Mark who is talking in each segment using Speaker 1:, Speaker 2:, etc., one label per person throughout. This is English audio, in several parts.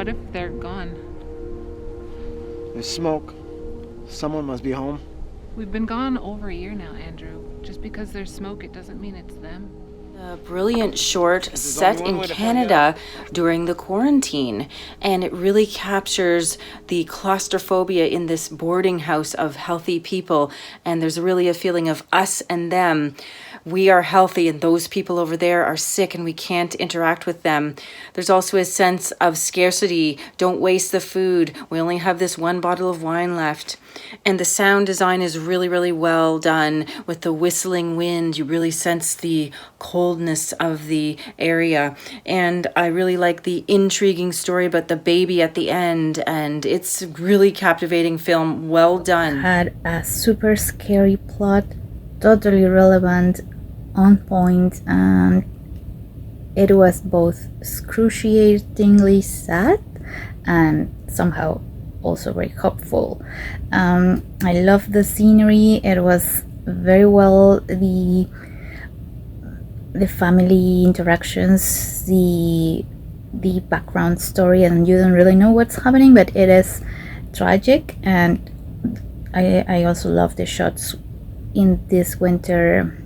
Speaker 1: What if they're gone?
Speaker 2: There's smoke. Someone must be home.
Speaker 1: We've been gone over a year now, Andrew. Just because there's smoke, it doesn't mean it's them.
Speaker 3: A brilliant short set in Canada during the quarantine, and it really captures the claustrophobia in this boarding house of healthy people, and there's really a feeling of us and them. We are healthy and those people over there are sick and we can't interact with them. There's also a sense of scarcity. Don't waste the food. We only have this one bottle of wine left. And the sound design is really, really well done with the whistling wind. You really sense the coldness of the area. And I really like the intriguing story about the baby at the end. And it's a really captivating film. Well done.
Speaker 4: Had a super scary plot, totally relevant, on point, and it was both excruciatingly sad and somehow also very hopeful. I love the scenery. It was very well the family interactions, the background story, and you don't really know what's happening, but it is tragic. And I also love the shots in this winter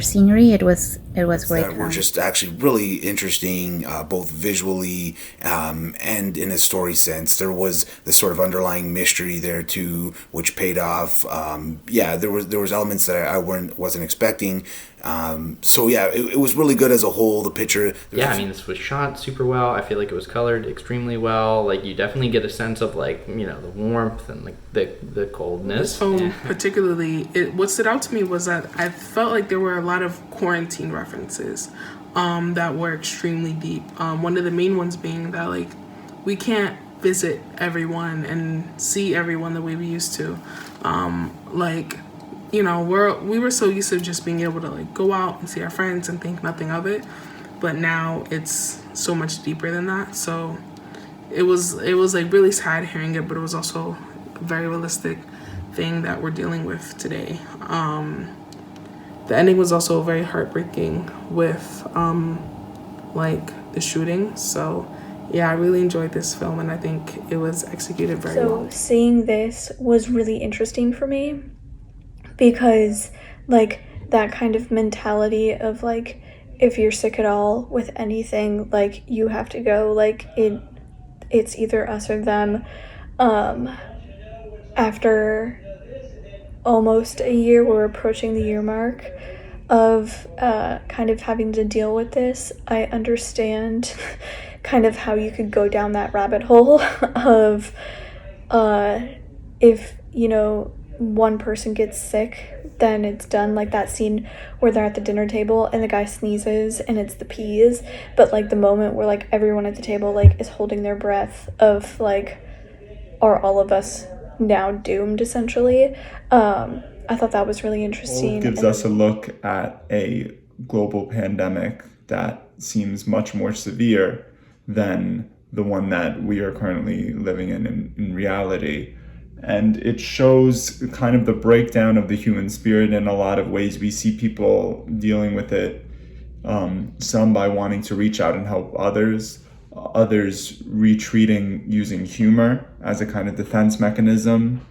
Speaker 4: scenery. It was great.
Speaker 5: That were just actually really interesting, both visually and in a story sense. There was this sort of underlying mystery there too, which paid off. There was elements that I wasn't expecting. It was really good as a whole. The picture.
Speaker 6: This was shot super well. I feel like it was colored extremely well. Like, you definitely get a sense of, like, you know, the warmth and the coldness.
Speaker 7: This film particularly, what stood out to me was that I felt like there were a lot of quarantine references that were extremely deep. One of the main ones being that, like, we can't visit everyone and see everyone the way we used to. We were so used to just being able to, like, go out and see our friends and think nothing of it, but now it's so much deeper than that. So it was like really sad hearing it, but it was also a very realistic thing that we're dealing with today. The ending was also very heartbreaking with the shooting. So yeah, I really enjoyed this film, and I think it was executed very well.
Speaker 8: So seeing this was really interesting for me, because, like, that kind of mentality of, like, if you're sick at all with anything, like, you have to go, like, it's either us or them. After almost a year, we're approaching the year mark of kind of having to deal with this. I understand kind of how you could go down that rabbit hole of if, you know, one person gets sick, then it's done. Like that scene where they're at the dinner table and the guy sneezes and it's the peas, but, like, the moment where, like, everyone at the table, like, is holding their breath of, like, are all of us now doomed, essentially. I thought that was really interesting.
Speaker 9: It gives us a look at a global pandemic that seems much more severe than the one that we are currently living in reality. And it shows kind of the breakdown of the human spirit in a lot of ways. We see people dealing with it, some by wanting to reach out and help others retreating using humor as a kind of defense mechanism,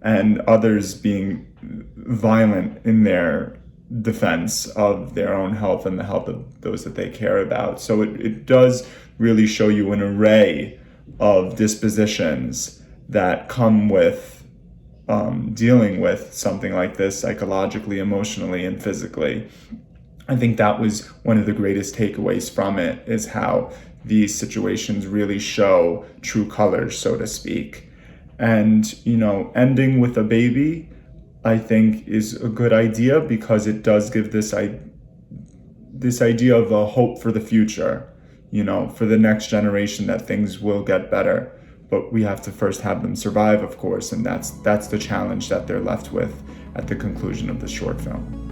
Speaker 9: and others being violent in their defense of their own health and the health of those that they care about. So it does really show you an array of dispositions that come with dealing with something like this psychologically, emotionally, and physically. I think that was one of the greatest takeaways from it, is how these situations really show true colors, so to speak. And, you know, ending with a baby, I think, is a good idea, because it does give this idea of a hope for the future, you know, for the next generation, that things will get better. But we have to first have them survive, of course, and that's the challenge that they're left with at the conclusion of the short film.